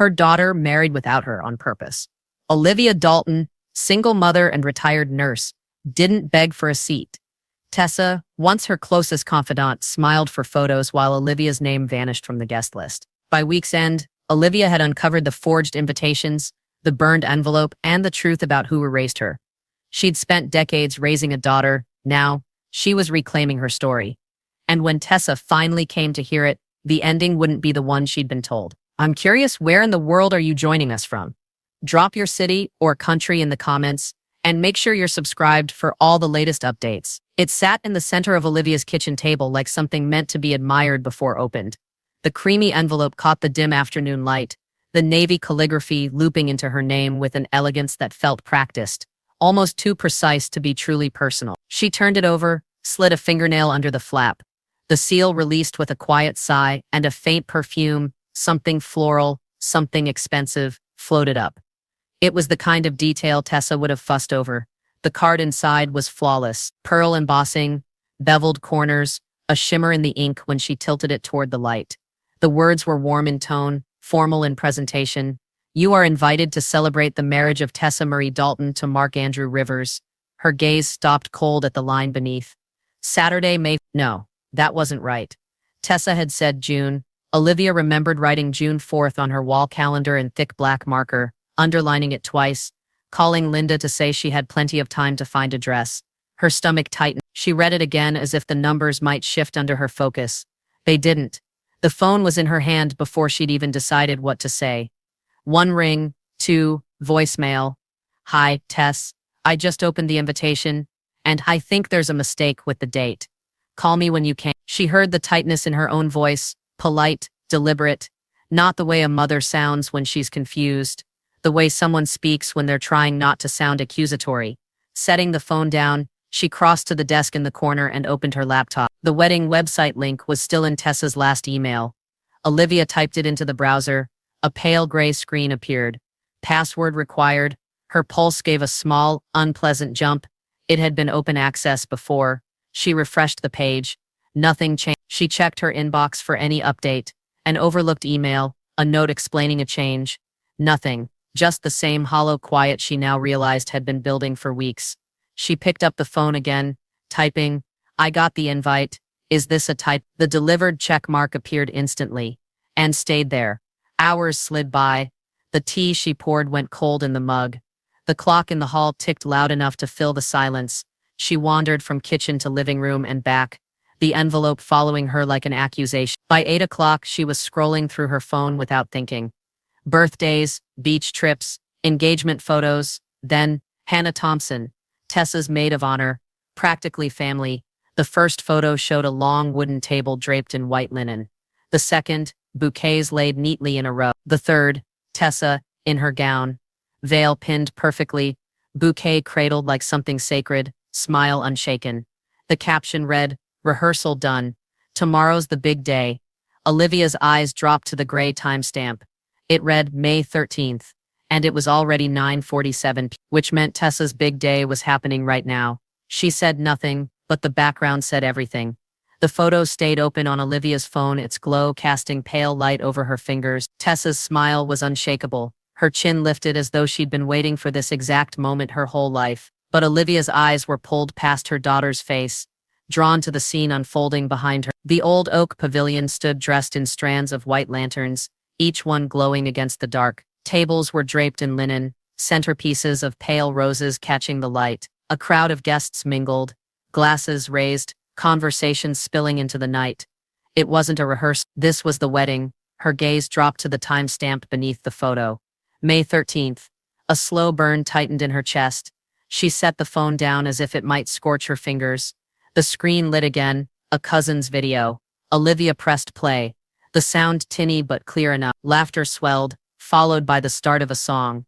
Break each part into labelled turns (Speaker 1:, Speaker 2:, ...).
Speaker 1: Her daughter married without her on purpose. Olivia Dalton, single mother and retired nurse, didn't beg for a seat. Tessa, once her closest confidant, smiled for photos while Olivia's name vanished from the guest list. By week's end, Olivia had uncovered the forged invitations, the burned envelope, and the truth about who raised her. She'd spent decades raising a daughter. Now, she was reclaiming her story. And when Tessa finally came to hear it, the ending wouldn't be the one she'd been told. I'm curious, where in the world are you joining us from? Drop your city or country in the comments, and make sure you're subscribed for all the latest updates. It sat in the center of Olivia's kitchen table like something meant to be admired before opened. The creamy envelope caught the dim afternoon light, the navy calligraphy looping into her name with an elegance that felt practiced, almost too precise to be truly personal. She turned it over, slid a fingernail under the flap. The seal released with a quiet sigh, and a faint perfume, something floral, something expensive, floated up. It was the kind of detail Tessa would have fussed over. The card inside was flawless, pearl embossing, beveled corners, a shimmer in the ink when she tilted it toward the light. The words were warm in tone, formal in presentation. You are invited to celebrate the marriage of Tessa Marie Dalton to Mark Andrew Rivers. Her gaze stopped cold at the line beneath. Saturday, May. No, that wasn't right. Tessa had said June. Olivia remembered writing June 4th on her wall calendar in thick black marker, underlining it twice, calling Linda to say she had plenty of time to find a dress. Her stomach tightened. She read it again as if the numbers might shift under her focus. They didn't. The phone was in her hand before she'd even decided what to say. 1 ring, 2, voicemail. Hi, Tess. I just opened the invitation, and I think there's a mistake with the date. Call me when you can. She heard the tightness in her own voice, polite, deliberate, not the way a mother sounds when she's confused, the way someone speaks when they're trying not to sound accusatory. Setting the phone down, she crossed to the desk in the corner and opened her laptop. The wedding website link was still in Tessa's last email. Olivia typed it into the browser. A pale gray screen appeared. Password required. Her pulse gave a small, unpleasant jump. It had been open access before. She refreshed the page. Nothing changed. She checked her inbox for any update. An overlooked email, a note explaining a change. Nothing. Just the same hollow quiet she now realized had been building for weeks. She picked up the phone again, typing, I got the invite. Is this a type? The delivered check mark appeared instantly, and stayed there. Hours slid by. The tea she poured went cold in the mug. The clock in the hall ticked loud enough to fill the silence. She wandered from kitchen to living room and back, the envelope following her like an accusation. By 8 o'clock, she was scrolling through her phone without thinking. Birthdays, beach trips, engagement photos, then Hannah Thompson, Tessa's maid of honor, practically family. The first photo showed a long wooden table draped in white linen. The second, bouquets laid neatly in a row. The third, Tessa, in her gown, veil pinned perfectly, bouquet cradled like something sacred, smile unshaken. The caption read, rehearsal done. Tomorrow's the big day. Olivia's eyes dropped to the gray timestamp. It read May 13th, and it was already 9:47 p.m., which meant Tessa's big day was happening right now. She said nothing, but the background said everything. The photo stayed open on Olivia's phone, its glow casting pale light over her fingers. Tessa's smile was unshakable, her chin lifted as though she'd been waiting for this exact moment her whole life. But Olivia's eyes were pulled past her daughter's face, drawn to the scene unfolding behind her. The old oak pavilion stood dressed in strands of white lanterns, each one glowing against the dark. Tables were draped in linen, centerpieces of pale roses catching the light. A crowd of guests mingled, glasses raised, conversations spilling into the night. It wasn't a rehearsal. This was the wedding. Her gaze dropped to the timestamp beneath the photo. May 13th. A slow burn tightened in her chest. She set the phone down as if it might scorch her fingers. The screen lit again, a cousin's video. Olivia pressed play. The sound tinny but clear enough. Laughter swelled, followed by the start of a song.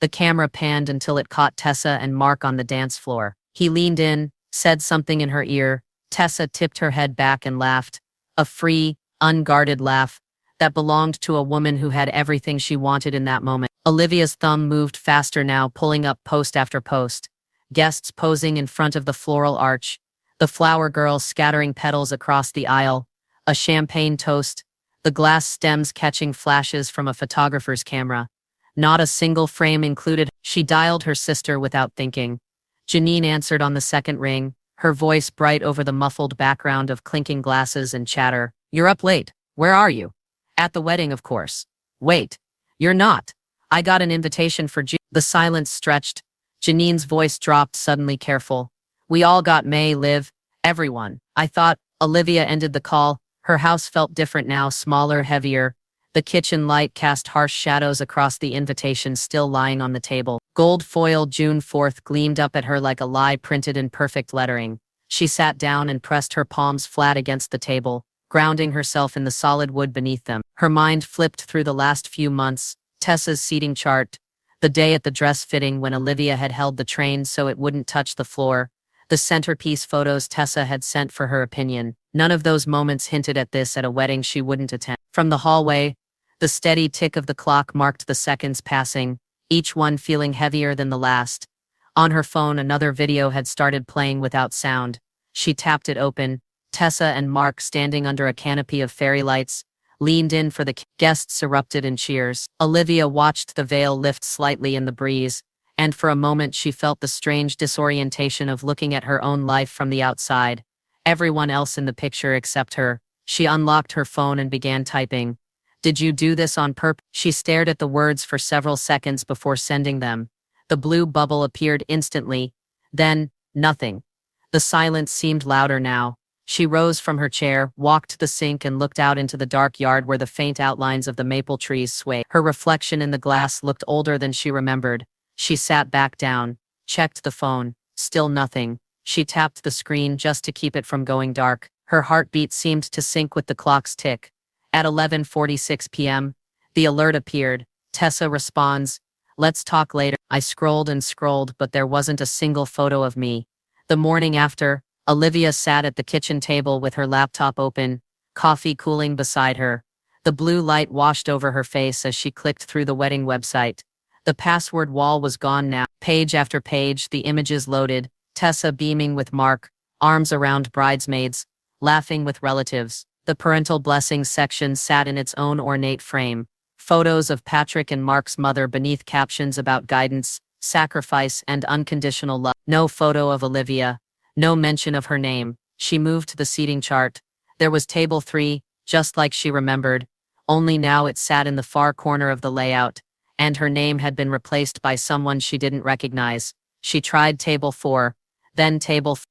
Speaker 1: The camera panned until it caught Tessa and Mark on the dance floor. He leaned in, said something in her ear. Tessa tipped her head back and laughed. A free, unguarded laugh that belonged to a woman who had everything she wanted in that moment. Olivia's thumb moved faster now, pulling up post after post. Guests posing in front of the floral arch. The flower girl scattering petals across the aisle. A champagne toast. the glass stems catching flashes from a photographer's camera. Not a single frame included. She dialed her sister without thinking. Janine answered on the second ring, her voice bright over the muffled background of clinking glasses and chatter. "You're up late. Where are you?" "At the wedding, of course." "Wait. You're not. I got an invitation for June." The silence stretched. Janine's voice dropped, suddenly careful. "We all got May, Liv. Everyone. I thought." Olivia ended the call. Her house felt different now, smaller, heavier. The kitchen light cast harsh shadows across the invitation still lying on the table. Gold foil June 4th gleamed up at her like a lie printed in perfect lettering. She sat down and pressed her palms flat against the table, grounding herself in the solid wood beneath them. Her mind flipped through the last few months, Tessa's seating chart, the day at the dress fitting when Olivia had held the train so it wouldn't touch the floor, the centerpiece photos Tessa had sent for her opinion. None of those moments hinted at this at a wedding she wouldn't attend. From the hallway, the steady tick of the clock marked the seconds passing, each one feeling heavier than the last. On her phone, another video had started playing without sound. She tapped it open. Tessa and Mark, standing under a canopy of fairy lights, leaned in for the guests erupted in cheers. Olivia watched the veil lift slightly in the breeze, and for a moment she felt the strange disorientation of looking at her own life from the outside. Everyone else in the picture except her. She unlocked her phone and began typing. "Did you do this on purpose?" She stared at the words for several seconds before sending them. The blue bubble appeared instantly. Then, nothing. The silence seemed louder now. She rose from her chair, walked to the sink and looked out into the dark yard where the faint outlines of the maple trees swayed. Her reflection in the glass looked older than she remembered. She sat back down, checked the phone. Still nothing. She tapped the screen just to keep it from going dark. Her heartbeat seemed to sync with the clock's tick. At 11:46 p.m., the alert appeared. Tessa responds, "Let's talk later." I scrolled and scrolled, but there wasn't a single photo of me. The morning after, Olivia sat at the kitchen table with her laptop open, coffee cooling beside her. The blue light washed over her face as she clicked through the wedding website. The password wall was gone now. Page after page, the images loaded. Tessa beaming with Mark, arms around bridesmaids, laughing with relatives. The parental blessings section sat in its own ornate frame. Photos of Patrick and Mark's mother beneath captions about guidance, sacrifice, and unconditional love. No photo of Olivia. No mention of her name. She moved to the seating chart. There was table 3, just like she remembered, only now it sat in the far corner of the layout, and her name had been replaced by someone she didn't recognize. She tried table 4, then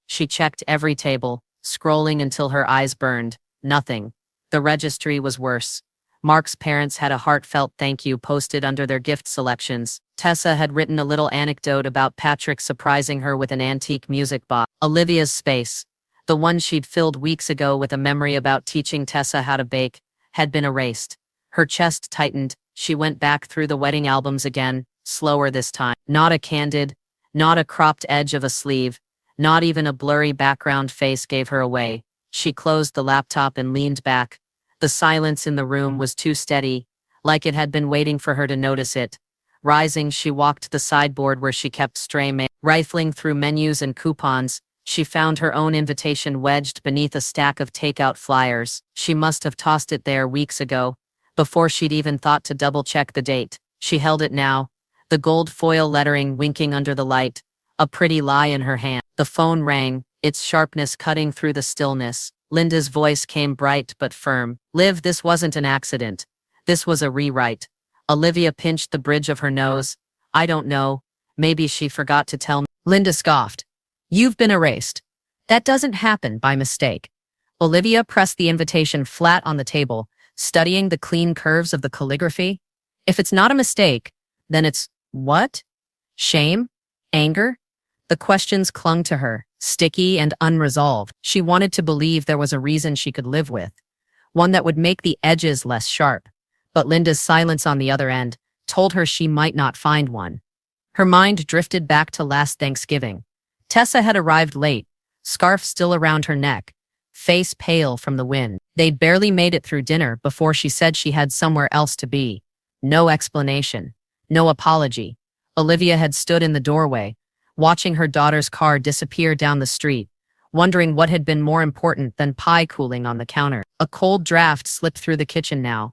Speaker 1: She checked every table, scrolling until her eyes burned. Nothing. The registry was worse. Mark's parents had a heartfelt thank you posted under their gift selections. Tessa had written a little anecdote about Patrick surprising her with an antique music box. Olivia's space, the one she'd filled weeks ago with a memory about teaching Tessa how to bake, had been erased. Her chest tightened. She went back through the wedding albums again, slower this time. Not a candid, not a cropped edge of a sleeve, not even a blurry background face gave her away. She closed the laptop and leaned back. The silence in the room was too steady, like it had been waiting for her to notice it. Rising, she walked to the sideboard where she kept stray mail. Rifling through menus and coupons, she found her own invitation wedged beneath a stack of takeout flyers. She must have tossed it there weeks ago, before she'd even thought to double-check the date. She held it now, the gold foil lettering winking under the light, a pretty lie in her hand. The phone rang, its sharpness cutting through the stillness. Linda's voice came bright but firm. "Liv, this wasn't an accident. This was a rewrite." Olivia pinched the bridge of her nose. "I don't know. Maybe she forgot to tell me." Linda scoffed. "You've been erased. That doesn't happen by mistake." Olivia pressed the invitation flat on the table, studying the clean curves of the calligraphy. "If it's not a mistake, then it's what? Shame? Anger?" The questions clung to her, sticky and unresolved. She wanted to believe there was a reason she could live with, one that would make the edges less sharp. But Linda's silence on the other end told her she might not find one. Her mind drifted back to last Thanksgiving. Tessa had arrived late, scarf still around her neck, face pale from the wind. They'd barely made it through dinner before she said she had somewhere else to be. No explanation, no apology. Olivia had stood in the doorway, watching her daughter's car disappear down the street, wondering what had been more important than pie cooling on the counter. A cold draft slipped through the kitchen now,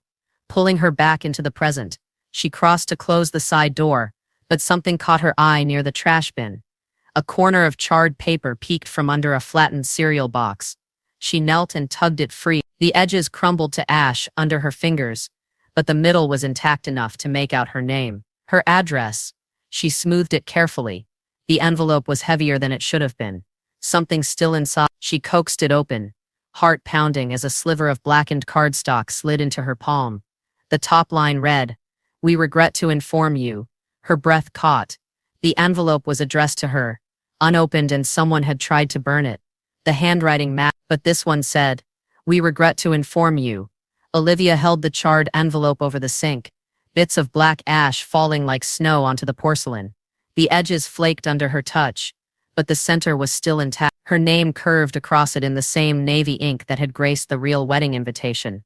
Speaker 1: pulling her back into the present. She crossed to close the side door, but something caught her eye near the trash bin. A corner of charred paper peeked from under a flattened cereal box. She knelt and tugged it free. The edges crumbled to ash under her fingers, but the middle was intact enough to make out her name. Her address. She smoothed it carefully. The envelope was heavier than it should have been. Something still inside. She coaxed it open, heart pounding as a sliver of blackened cardstock slid into her palm. The top line read, "We regret to inform you." Her breath caught. The envelope was addressed to her, unopened, and someone had tried to burn it. The handwriting matched, but this one said, "We regret to inform you." Olivia held the charred envelope over the sink, bits of black ash falling like snow onto the porcelain. The edges flaked under her touch, but the center was still intact. Her name curved across it in the same navy ink that had graced the real wedding invitation.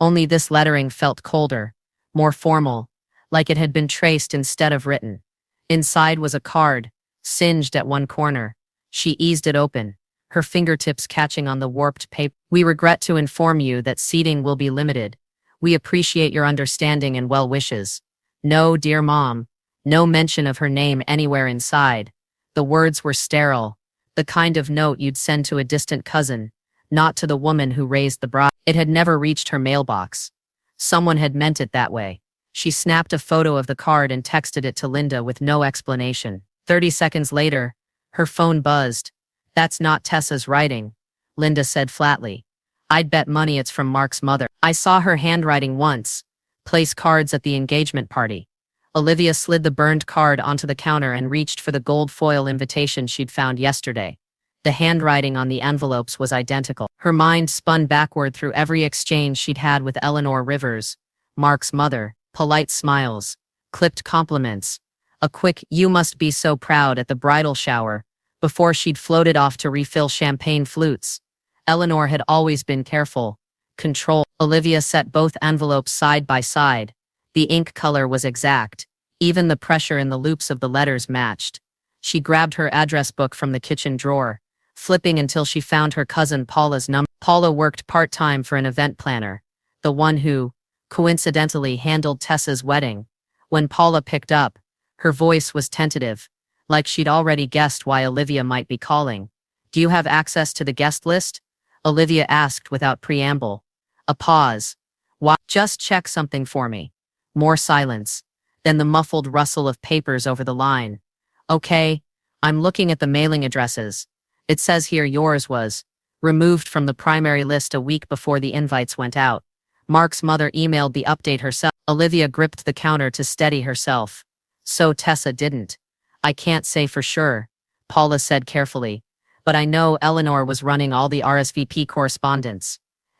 Speaker 1: Only this lettering felt colder, more formal, like it had been traced instead of written. Inside was a card, singed at one corner. She eased it open, her fingertips catching on the warped paper. "We regret to inform you that seating will be limited. We appreciate your understanding and well wishes. No, dear Mom." No mention of her name anywhere inside. The words were sterile, the kind of note you'd send to a distant cousin, not to the woman who raised the bride. It had never reached her mailbox. Someone had meant it that way. She snapped a photo of the card and texted it to Linda with no explanation. 30 seconds later, her phone buzzed. "That's not Tessa's writing," Linda said flatly. "I'd bet money it's from Mark's mother. I saw her handwriting once. Place cards at the engagement party." Olivia slid the burned card onto the counter and reached for the gold foil invitation she'd found yesterday. The handwriting on the envelopes was identical. Her mind spun backward through every exchange she'd had with Eleanor Rivers, Mark's mother, polite smiles, clipped compliments, a quick "you must be so proud" at the bridal shower, before she'd floated off to refill champagne flutes. Eleanor had always been careful, controlled. Olivia set both envelopes side by side. The ink color was exact. Even the pressure in the loops of the letters matched. She grabbed her address book from the kitchen drawer, flipping until she found her cousin Paula's number. Paula worked part-time for an event planner, the one who, coincidentally, handled Tessa's wedding. When Paula picked up, her voice was tentative, like she'd already guessed why Olivia might be calling. "Do you have access to the guest list?" Olivia asked without preamble. A pause. "Why? Just check something for me." More silence, then the muffled rustle of papers over the line. "Okay, I'm looking at the mailing addresses. It says here yours was removed from the primary list a week before the invites went out. Mark's mother emailed the update herself." Olivia gripped the counter to steady herself. "So Tessa didn't." "I can't say for sure," Paula said carefully, "but I know Eleanor was running all the RSVP correspondence.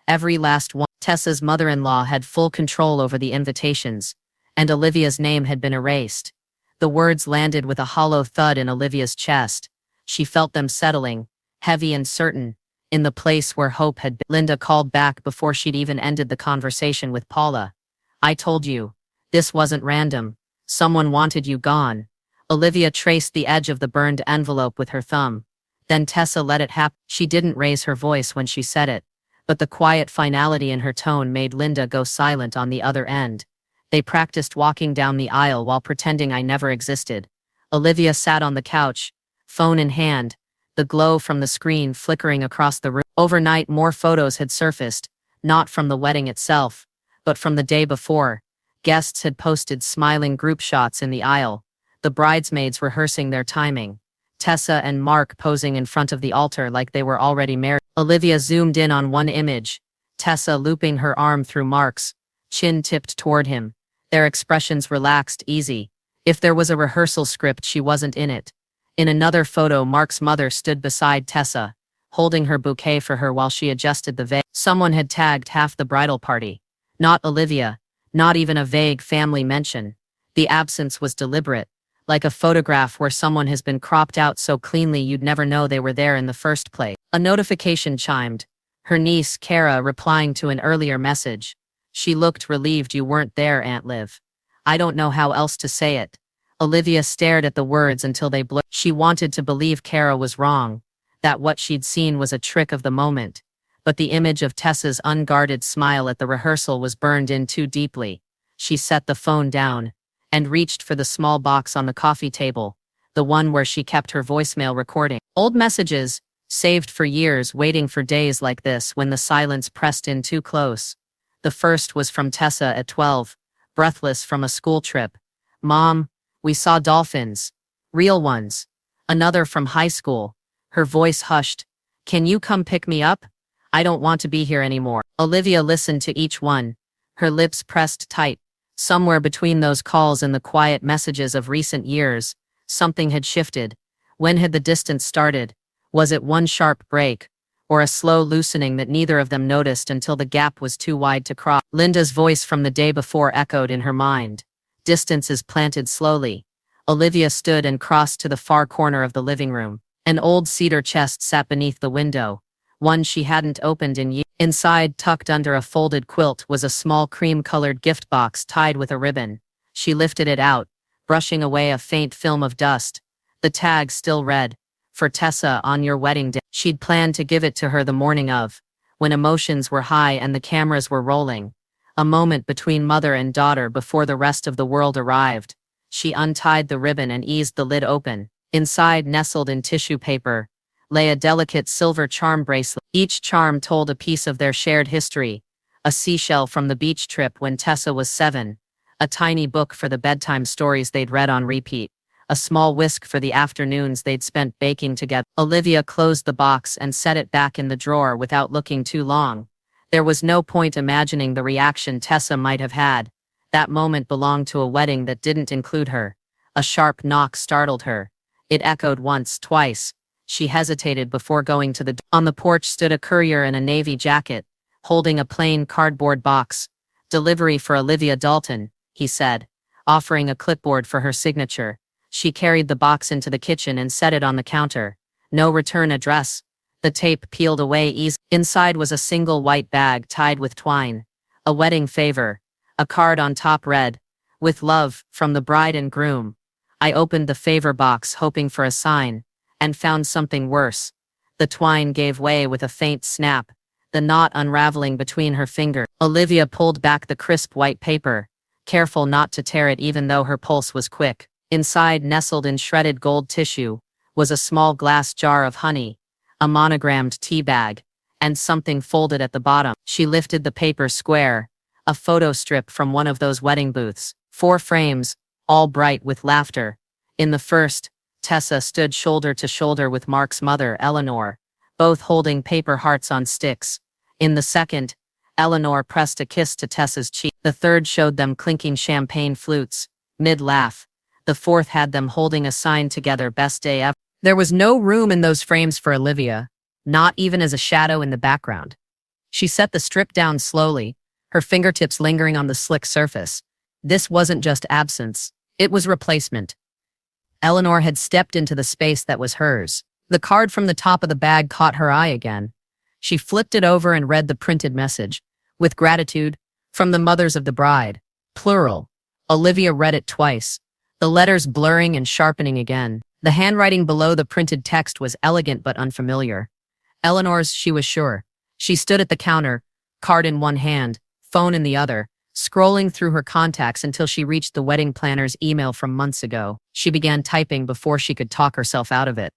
Speaker 1: Every last one." Tessa's mother-in-law had full control over the invitations, and Olivia's name had been erased. The words landed with a hollow thud in Olivia's chest. She felt them settling, heavy and certain, in the place where hope had been. Linda called back before she'd even ended the conversation with Paula. "I told you. This wasn't random. Someone wanted you gone." Olivia traced the edge of the burned envelope with her thumb. Then Tessa let it happen. She didn't raise her voice when she said it, but the quiet finality in her tone made Linda go silent on the other end. "They practiced walking down the aisle while pretending I never existed." Olivia sat on the couch, phone in hand, the glow from the screen flickering across the room. Overnight, more photos had surfaced, not from the wedding itself, but from the day before. Guests had posted smiling group shots in the aisle, the bridesmaids rehearsing their timing, Tessa and Mark posing in front of the altar like they were already married. Olivia zoomed in on one image, Tessa looping her arm through Mark's, chin tipped toward him, their expressions relaxed, easy. If there was a rehearsal script, she wasn't in it. In another photo, Mark's mother stood beside Tessa, holding her bouquet for her while she adjusted the veil. Someone had tagged half the bridal party. Not Olivia, not even a vague family mention. The absence was deliberate, like a photograph where someone has been cropped out so cleanly you'd never know they were there in the first place. A notification chimed. Her niece, Kara, replying to an earlier message. She looked relieved. "You weren't there, Aunt Liv." "I don't know how else to say it." Olivia stared at the words until they blurred. She wanted to believe Kara was wrong. that what she'd seen was a trick of the moment, but the image of Tessa's unguarded smile at the rehearsal was burned in too deeply. She set the phone down and reached for the small box on the coffee table, the one where she kept her voicemail recording. Old messages, saved for years, waiting for days like this when the silence pressed in too close. The first was from Tessa at 12, breathless from a school trip. "Mom, we saw dolphins. Real ones." Another from high school, her voice hushed. "Can you come pick me up? I don't want to be here anymore." Olivia listened to each one, her lips pressed tight. Somewhere between those calls and the quiet messages of recent years, something had shifted. When had the distance started? Was it one sharp break, or a slow loosening that neither of them noticed until the gap was too wide to cross? Linda's voice from the day before echoed in her mind. "Distance is planted slowly." Olivia stood and crossed to the far corner of the living room. An old cedar chest sat beneath the window, one she hadn't opened in years. Inside, tucked under a folded quilt, was a small cream-colored gift box tied with a ribbon. She lifted it out, brushing away a faint film of dust. The tag still read, "For Tessa on your wedding day." She'd planned to give it to her the morning of, when emotions were high and the cameras were rolling. A moment between mother and daughter before the rest of the world arrived. She untied the ribbon and eased the lid open. Inside, nestled in tissue paper, lay a delicate silver charm bracelet. Each charm told a piece of their shared history. A seashell from the beach trip when Tessa was 7, a tiny book for the bedtime stories they'd read on repeat, a small whisk for the afternoons they'd spent baking together. Olivia closed the box and set it back in the drawer without looking too long. There was no point imagining the reaction Tessa might have had. That moment belonged to a wedding that didn't include her. A sharp knock startled her. It echoed once, twice. She hesitated before going to the door. On the porch stood a courier in a navy jacket, holding a plain cardboard box. "Delivery for Olivia Dalton," he said, offering a clipboard for her signature. She carried the box into the kitchen and set it on the counter. "No return address." The tape peeled away easily. Inside was a single white bag tied with twine. A wedding favor. A card on top read, "With love, from the bride and groom." I opened the favor box hoping for a sign, and found something worse. The twine gave way with a faint snap, the knot unraveling between her fingers. Olivia pulled back the crisp white paper, careful not to tear it even though her pulse was quick. Inside, nestled in shredded gold tissue, was a small glass jar of honey, a monogrammed tea bag, and something folded at the bottom. She lifted the paper square, a photo strip from one of those wedding booths. 4 frames, all bright with laughter. In the first, Tessa stood shoulder to shoulder with Mark's mother, Eleanor, both holding paper hearts on sticks. In the second, Eleanor pressed a kiss to Tessa's cheek. The third showed them clinking champagne flutes, mid-laugh. The fourth had them holding a sign together, "Best day ever." There was no room in those frames for Olivia, not even as a shadow in the background. She set the strip down slowly, her fingertips lingering on the slick surface. This wasn't just absence, it was replacement. Eleanor had stepped into the space that was hers. The card from the top of the bag caught her eye again. She flipped it over and read the printed message. "With gratitude, from the mothers of the bride." Plural. Olivia read it twice, the letters blurring and sharpening again. The handwriting below the printed text was elegant but unfamiliar. Eleanor's, she was sure. She stood at the counter, card in one hand, phone in the other, scrolling through her contacts until she reached the wedding planner's email from months ago. She began typing before she could talk herself out of it.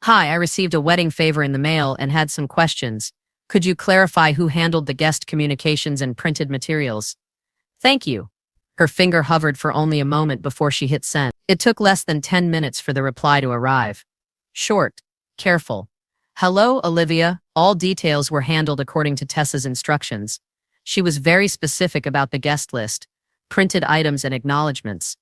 Speaker 1: "Hi, I received a wedding favor in the mail and had some questions. Could you clarify who handled the guest communications and printed materials? Thank you." Her finger hovered for only a moment before she hit send. It took less than 10 minutes for the reply to arrive. Short, careful. "Hello, Olivia." All details were handled according to Tessa's instructions. She was very specific about the guest list, printed items and acknowledgments.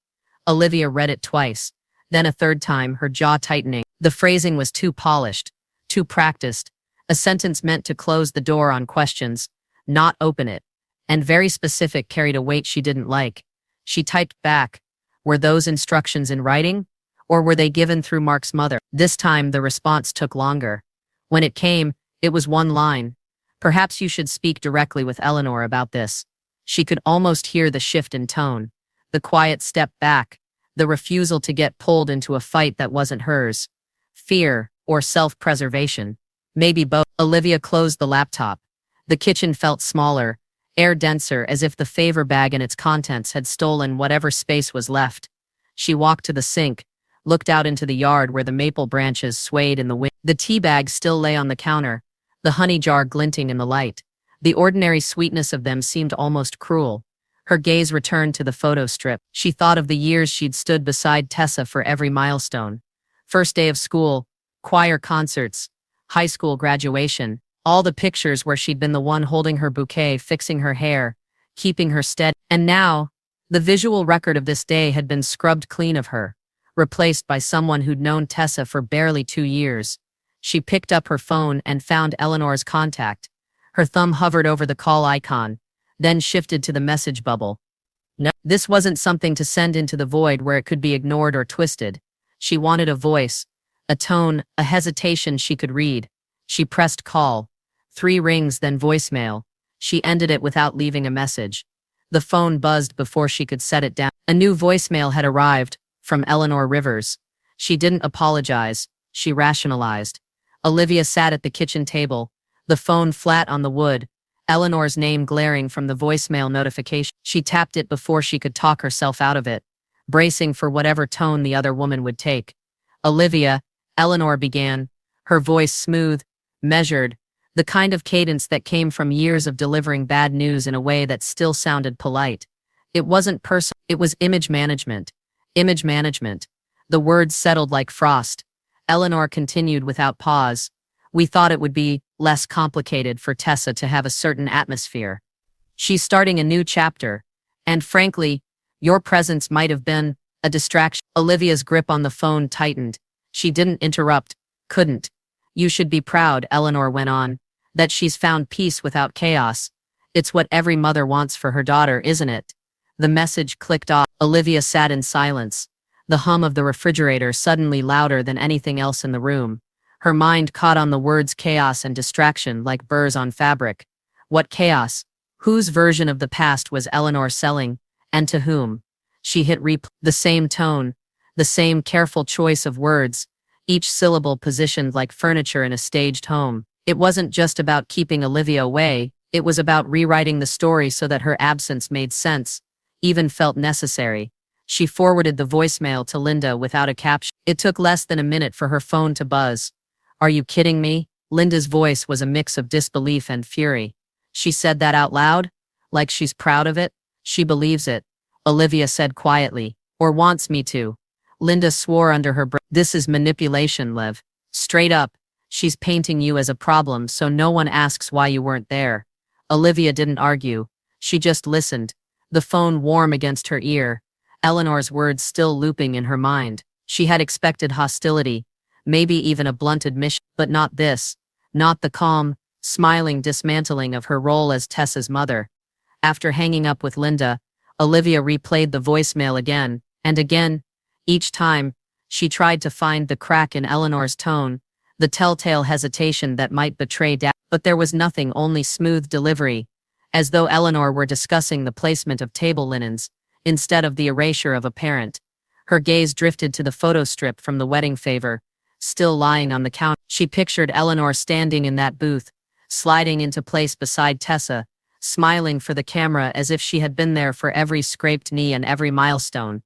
Speaker 1: Olivia read it twice, then a third time, her jaw tightening. The phrasing was too polished, too practiced, a sentence meant to close the door on questions, not open it, and very specific, carried a weight she didn't like. She typed back, "Were those instructions in writing, or were they given through Mark's mother?" This time the response took longer. When it came, it was one line. "Perhaps you should speak directly with Eleanor about this." She could almost hear the shift in tone, the quiet step back, the refusal to get pulled into a fight that wasn't hers. Fear, or self-preservation? Maybe both. Olivia closed the laptop. The kitchen felt smaller, air denser, as if the favor bag and its contents had stolen whatever space was left. She walked to the sink, looked out into the yard where the maple branches swayed in the wind. The tea bag still lay on the counter, the honey jar glinting in the light. The ordinary sweetness of them seemed almost cruel. Her gaze returned to the photo strip. She thought of the years she'd stood beside Tessa for every milestone. First day of school, choir concerts, high school graduation, all the pictures where she'd been the one holding her bouquet, fixing her hair, keeping her steady. And now, the visual record of this day had been scrubbed clean of her, replaced by someone who'd known Tessa for barely 2 years. She picked up her phone and found Eleanor's contact. Her thumb hovered over the call icon, then shifted to the message bubble. No, this wasn't something to send into the void where it could be ignored or twisted. She wanted a voice, a tone, a hesitation she could read. She pressed call. 3 rings, then voicemail. She ended it without leaving a message. The phone buzzed before she could set it down. A new voicemail had arrived, from Eleanor Rivers. She didn't apologize. She rationalized. Olivia sat at the kitchen table, the phone flat on the wood, Eleanor's name glaring from the voicemail notification. She tapped it before she could talk herself out of it, bracing for whatever tone the other woman would take. Olivia, Eleanor began, her voice smooth, measured, the kind of cadence that came from years of delivering bad news in a way that still sounded polite. It wasn't personal, it was image management. Image management. The words settled like frost. Eleanor continued without pause. We thought it would be less complicated for Tessa to have a certain atmosphere. She's starting a new chapter. And frankly, your presence might have been a distraction. Olivia's grip on the phone tightened. She didn't interrupt, couldn't. You should be proud, Eleanor went on, that she's found peace without chaos. It's what every mother wants for her daughter, isn't it? The message clicked off. Olivia sat in silence, the hum of the refrigerator suddenly louder than anything else in the room. Her mind caught on the words chaos and distraction like burrs on fabric. What chaos? Whose version of the past was Eleanor selling, and to whom? She hit replay. The same tone, the same careful choice of words, each syllable positioned like furniture in a staged home. It wasn't just about keeping Olivia away, it was about rewriting the story so that her absence made sense, even felt necessary. She forwarded the voicemail to Linda without a caption. It took less than a minute for her phone to buzz. Are you kidding me? Linda's voice was a mix of disbelief and fury. She said that out loud? Like she's proud of it? She believes it, Olivia said quietly. Or wants me to. Linda swore under her breath. This is manipulation, Liv. Straight up. She's painting you as a problem so no one asks why you weren't there. Olivia didn't argue. She just listened, the phone warm against her ear, Eleanor's words still looping in her mind. She had expected hostility, maybe even a blunt admission, but not this. Not the calm, smiling dismantling of her role as Tessa's mother. After hanging up with Linda, Olivia replayed the voicemail again, and again. Each time, she tried to find the crack in Eleanor's tone, the telltale hesitation that might betray doubt. But there was nothing, only smooth delivery, as though Eleanor were discussing the placement of table linens, instead of the erasure of a parent. Her gaze drifted to the photo strip from the wedding favor, still lying on the counter. She pictured Eleanor standing in that booth, sliding into place beside Tessa, smiling for the camera as if she had been there for every scraped knee and every milestone.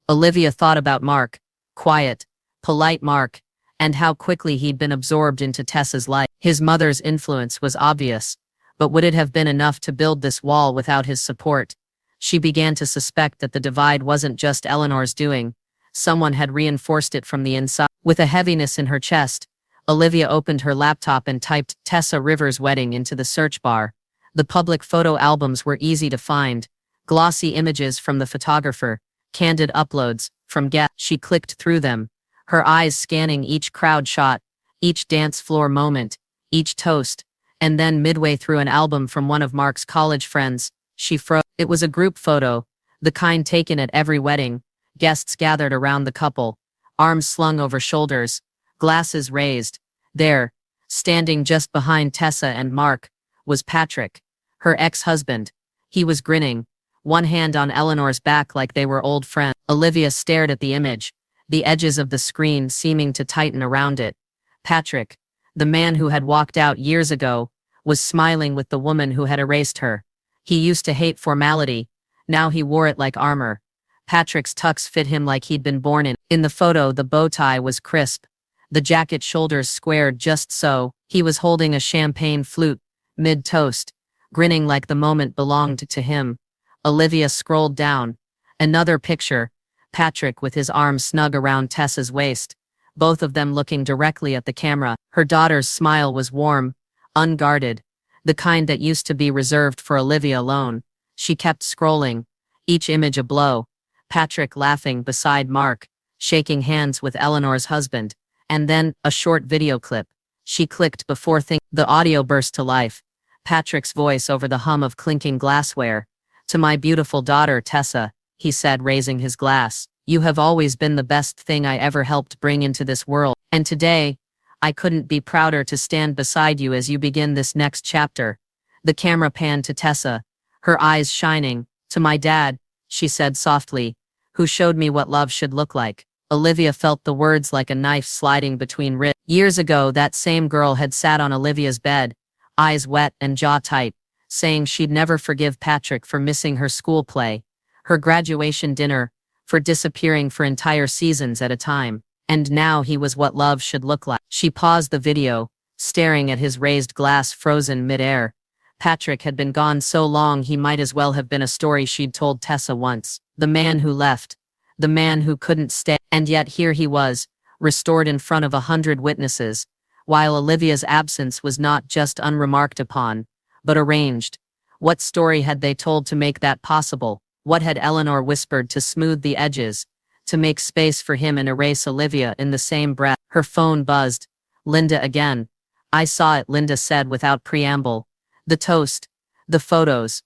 Speaker 1: Olivia thought about Mark, quiet, polite Mark, and how quickly he'd been absorbed into Tessa's life. His mother's influence was obvious, but would it have been enough to build this wall without his support? She began to suspect that the divide wasn't just Eleanor's doing. Someone had reinforced it from the inside. With a heaviness in her chest, Olivia opened her laptop and typed Tessa Rivers wedding into the search bar. The public photo albums were easy to find, glossy images from the photographer, candid uploads from guests. She clicked through them, her eyes scanning each crowd shot, each dance floor moment, each toast, and then midway through an album from one of Mark's college friends, she froze. It was a group photo, the kind taken at every wedding, guests gathered around the couple, arms slung over shoulders, glasses raised. There, standing just behind Tessa and Mark, was Patrick, her ex-husband. He was grinning, one hand on Eleanor's back like they were old friends. Olivia stared at the image, the edges of the screen seeming to tighten around it. Patrick, the man who had walked out years ago, was smiling with the woman who had erased her. He used to hate formality. Now he wore it like armor. Patrick's tux fit him like he'd been born in. In the photo, the bow tie was crisp. The jacket shoulders squared just so. He was holding a champagne flute, mid-toast, grinning like the moment belonged to him. Olivia scrolled down. Another picture. Patrick with his arms snug around Tessa's waist, both of them looking directly at the camera. Her daughter's smile was warm, unguarded, the kind that used to be reserved for Olivia alone. She kept scrolling, each image a blow. Patrick laughing beside Mark, shaking hands with Eleanor's husband, and then a short video clip. She clicked before the audio burst to life. Patrick's voice over the hum of clinking glassware. "To my beautiful daughter, Tessa," he said, raising his glass. "You have always been the best thing I ever helped bring into this world. And today, I couldn't be prouder to stand beside you as you begin this next chapter." The camera panned to Tessa, her eyes shining. "To my dad," she said softly, "who showed me what love should look like." Olivia felt the words like a knife sliding between ribs. Years ago, that same girl had sat on Olivia's bed, eyes wet and jaw tight, saying she'd never forgive Patrick for missing her school play, her graduation dinner, for disappearing for entire seasons at a time. And now he was what love should look like. She paused the video, staring at his raised glass frozen mid-air. Patrick had been gone so long he might as well have been a story she'd told Tessa once. The man who left. The man who couldn't stay. And yet here he was, restored in front of 100 witnesses, while Olivia's absence was not just unremarked upon, but arranged. What story had they told to make that possible? What had Eleanor whispered to smooth the edges, to make space for him and erase Olivia in the same breath? Her phone buzzed. Linda again. "I saw it," Linda said without preamble. "The toast. The photos.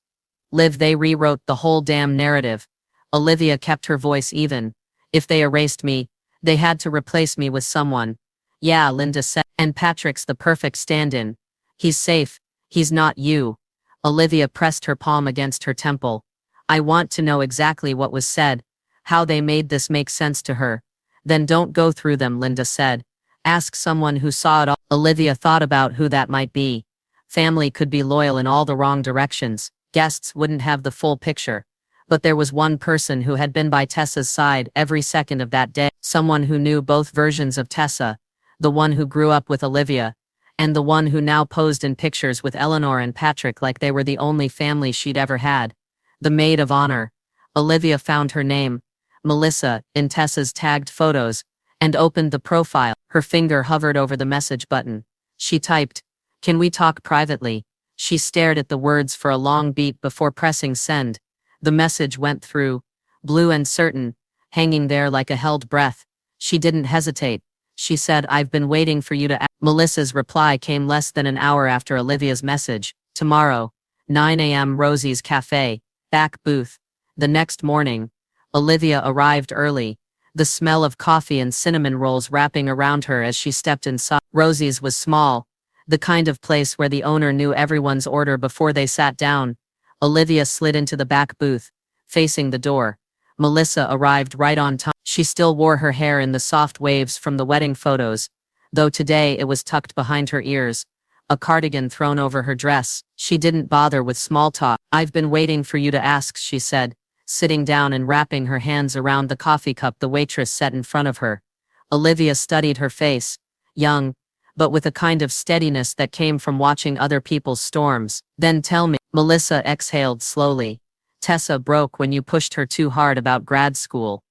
Speaker 1: Liv, they rewrote the whole damn narrative." Olivia kept her voice even. "If they erased me, they had to replace me with someone." "Yeah," Linda said. "And Patrick's the perfect stand-in. He's safe. He's not you." Olivia pressed her palm against her temple. "I want to know exactly what was said, how they made this make sense to her." "Then don't go through them," Linda said. "Ask someone who saw it all." Olivia thought about who that might be. Family could be loyal in all the wrong directions. Guests wouldn't have the full picture. But there was one person who had been by Tessa's side every second of that day. Someone who knew both versions of Tessa, the one who grew up with Olivia, and the one who now posed in pictures with Eleanor and Patrick like they were the only family she'd ever had. The maid of honor. Olivia found her name, Melissa, in Tessa's tagged photos, and opened the profile. Her finger hovered over the message button. She typed, "Can we talk privately?" She stared at the words for a long beat before pressing send. The message went through, blue and certain, hanging there like a held breath. She didn't hesitate. She said, "I've been waiting for you to." Melissa's reply came less than an hour after Olivia's message. "Tomorrow, 9 a.m. Rosie's Cafe, back booth." The next morning, Olivia arrived early, the smell of coffee and cinnamon rolls wrapping around her as she stepped inside. Rosie's was small, the kind of place where the owner knew everyone's order before they sat down. Olivia slid into the back booth, facing the door. Melissa arrived right on time. She still wore her hair in the soft waves from the wedding photos, though today it was tucked behind her ears, a cardigan thrown over her dress. She didn't bother with small talk. "I've been waiting for you to ask," she said, sitting down and wrapping her hands around the coffee cup the waitress set in front of her. Olivia studied her face, young, but with a kind of steadiness that came from watching other people's storms. "Then tell me." Melissa exhaled slowly. "Tessa broke when you pushed her too hard about grad school."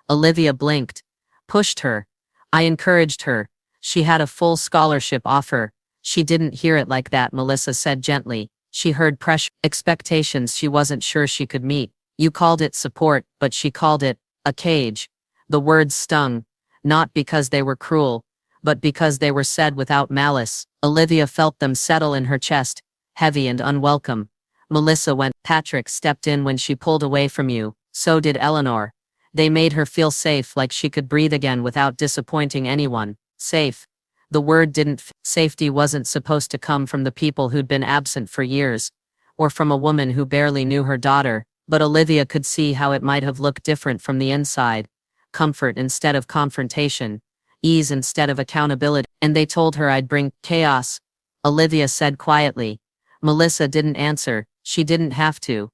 Speaker 1: Olivia blinked. "Pushed her? I encouraged her. She had a full scholarship offer." "She didn't hear it like that," Melissa said gently. "She heard pressure, expectations she wasn't sure she could meet. You called it support, but she called it a cage." The words stung, not because they were cruel, but because they were said without malice. Olivia felt them settle in her chest, heavy and unwelcome. Melissa went. "Patrick stepped in when she pulled away from you. So did Eleanor. They made her feel safe, like she could breathe again without disappointing anyone." Safe. The word didn't fit. Safety wasn't supposed to come from the people who'd been absent for years, or from a woman who barely knew her daughter, but Olivia could see how it might have looked different from the inside. Comfort instead of confrontation. ease instead of accountability. And they told her I'd bring chaos, Olivia said quietly. Melissa didn't answer. She didn't have to.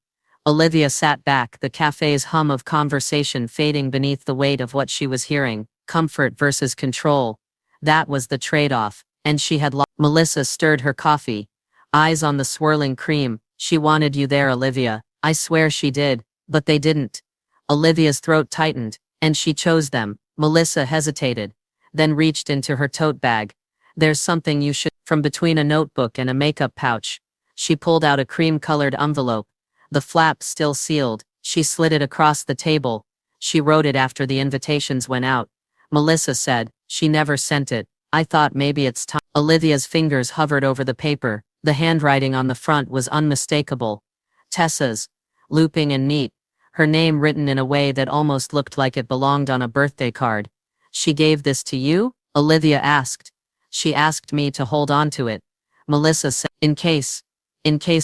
Speaker 1: Olivia sat back, the cafe's hum of conversation fading beneath the weight of what she was hearing. Comfort versus control. That was the trade-off, and she had lost. Melissa stirred her coffee, eyes on the swirling cream. She wanted you there, Olivia. I swear she did, but they didn't. Olivia's throat tightened, and she chose them. Melissa hesitated, then reached into her tote bag. There's something you should. From between a notebook and a makeup pouch, she pulled out a cream-colored envelope. The flap still sealed. She slid it across the table. She wrote it after the invitations went out. Melissa said, she never sent it. I thought maybe it's time. Olivia's fingers hovered over the paper. The handwriting on the front was unmistakable. Tessa's, looping and neat, her name written in a way that almost looked like it belonged on a birthday card. She gave this to you? Olivia asked. She asked me to hold on to it. Melissa said, in case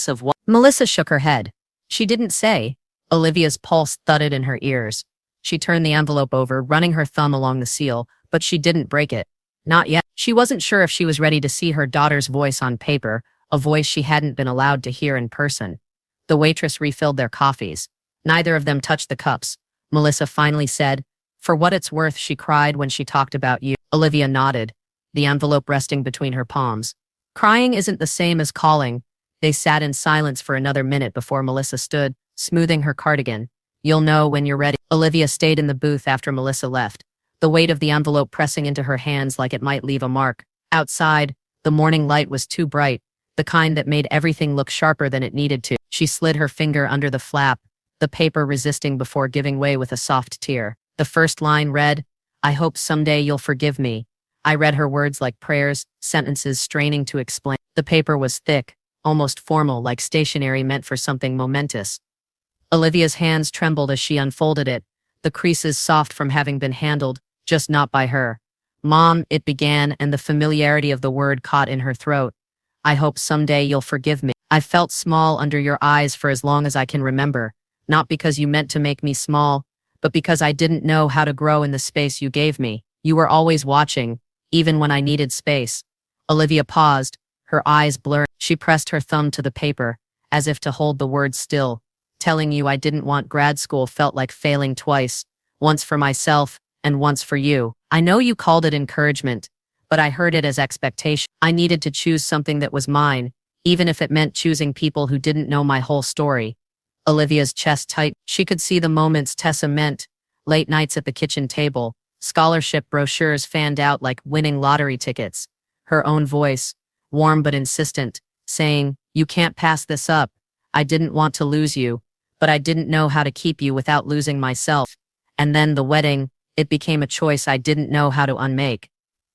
Speaker 1: of what? Melissa shook her head. She didn't say. Olivia's pulse thudded in her ears. She turned the envelope over, running her thumb along the seal, but she didn't break it. Not yet. She wasn't sure if she was ready to see her daughter's voice on paper, a voice she hadn't been allowed to hear in person. The waitress refilled their coffees. Neither of them touched the cups. Melissa finally said, for what it's worth, she cried when she talked about you. Olivia nodded, the envelope resting between her palms. Crying isn't the same as calling. They sat in silence for another minute before Melissa stood, smoothing her cardigan. You'll know when you're ready. Olivia stayed in the booth after Melissa left, the weight of the envelope pressing into her hands like it might leave a mark. Outside, the morning light was too bright, the kind that made everything look sharper than it needed to. She slid her finger under the flap, the paper resisting before giving way with a soft tear. The first line read, I hope someday you'll forgive me. I read her words like prayers, sentences straining to explain. The paper was thick, almost formal, like stationery meant for something momentous. Olivia's hands trembled as she unfolded it, the creases soft from having been handled, just not by her. Mom, it began, and the familiarity of the word caught in her throat. I hope someday you'll forgive me. I felt small under your eyes for as long as I can remember, not because you meant to make me small, but because I didn't know how to grow in the space you gave me. You were always watching, even when I needed space. Olivia paused, her eyes blurred. She pressed her thumb to the paper, as if to hold the words still. Telling you I didn't want grad school felt like failing twice, once for myself and once for you. I know you called it encouragement, but I heard it as expectation. I needed to choose something that was mine, even if it meant choosing people who didn't know my whole story. Olivia's chest tightened. She could see the moments Tessa meant, late nights at the kitchen table, scholarship brochures fanned out like winning lottery tickets. Her own voice, warm but insistent, saying, you can't pass this up. I didn't want to lose you, but I didn't know how to keep you without losing myself. And then the wedding, it became a choice I didn't know how to unmake.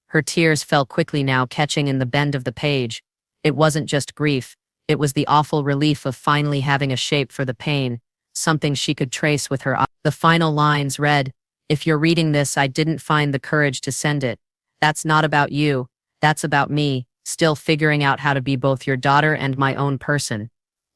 Speaker 1: Her tears fell quickly now, catching in the bend of the page. It wasn't just grief. It was the awful relief of finally having a shape for the pain, something she could trace with her eyes. The final lines read, if you're reading this, I didn't find the courage to send it. That's not about you. That's about me, still figuring out how to be both your daughter and my own person.